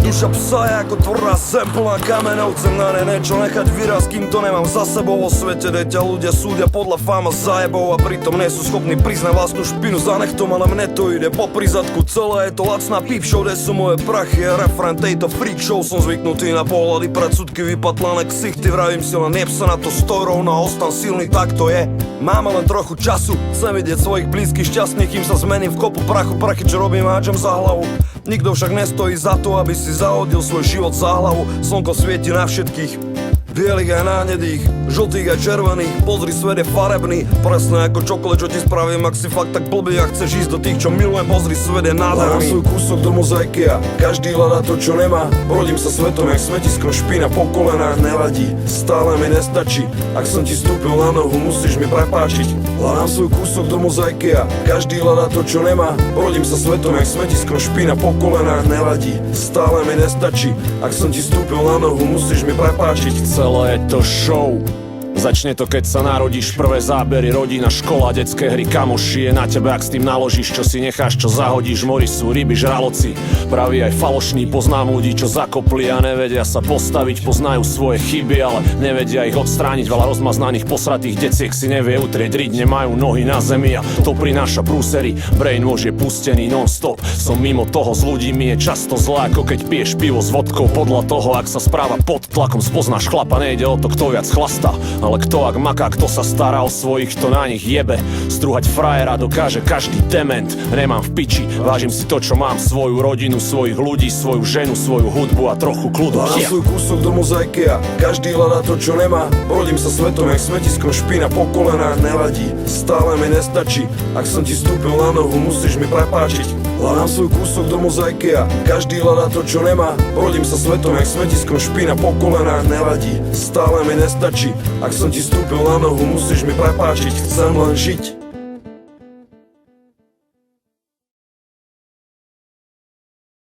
Duša psa je ako tvrdá zem plná kamenov. Chcem na ne niečo nechať výraz, kým to nemám za sebou. Vo svete, kde ťa ľudia súdia podľa fáma zajebov, a pritom nie sú schopní priznať vlastnú špinu za nechtom, ale mne to ide po prizadku. Celé je to lacná peep show, kde sú moje prachy a refrén tejto freak show. Som zvyknutý na pohľady, predsudky, vypatlané ksichty. Vravím si len, neb sa na to, stoj rovno a ostan silný, tak to je. Máme len trochu času, chcem vidieť svojich blízkych šťastných, kým sa zmením v kopu prachu, prachy, čo robím háčem za hlavu. Nikto však nestojí za to, aby si zahodil svoj život za hlavu. Slnko svieti na všetkých, bielých aj nánedých, žltých aj červených. Pozri, svet je farebný, presne ako čokoľvek, čo ti spravím. Ak si fakt tak blbý a chceš ísť do tých, čo milujem, pozri, svet je nádherný. Hľadám svoj kúsok do mozaiky a každý hľadá to, čo nemá. Brodím sa svetom, jak smetisko, špína po kolenách, nevadí, stále mi nestačí. Ak som ti vstúpil na nohu, musíš mi prepáčiť. Hľadám svoj kúsok do mozaiky a každý hľadá to, čo nemá. Brodím sa svetom, jak smetisko, špína po kolenách, nevadí, stále mi nestačí. Ak som ti vstúpil na nohu, musíš mi prepáčiť. Celé je to show. Začne to, keď sa narodíš, prvé zábery, rodina, škola, detské hry, kamoši. Je na tebe, ak s tým naložíš, čo si necháš, čo zahodíš. Mori sú ryby, žraloci, praví aj falošní. Poznám ľudí, čo zakopli a nevedia sa postaviť. Poznajú svoje chyby, ale nevedia ich odstrániť. Veľa rozmaznaných posratých deciek si nevie utrieť riť, nemajú nohy na zemi a to prináša prúsery. Brainwash je pustený non-stop. Som mimo toho, s ľudí mi je často zle, ako keď piješ pivo s vodkou. Podľa toho, ak sa správa pod tlakom, spoznáš chlapa. Nejde o to, kto viac chlastá, ale kto ak maká, kto sa stará o svojich, kto na nich jebe. Strúhať frajera dokáže každý dement. Nemám v piči, vážim si to, čo mám. Svoju rodinu, svojich ľudí, svoju ženu, svoju hudbu a trochu kľudu. Hľadám svoj kúsok do mozaiky a každý hľadá to, čo nemá. Brodím sa svetom, jak smetisko, špína po kolenách, nevadí, stále mi nestačí. Ak som ti vstúpil na nohu, musíš mi prepáčiť. Hľadám svoj kúsok do mozaiky a každý hľadá to, čo nemá. Brodím sa svetom, jak smetisko, špína po kolenách, nevadí, stále mi nestačí. Ak som ti vstúpil na nohu, musíš mi prepáčiť. Chcem len žiť.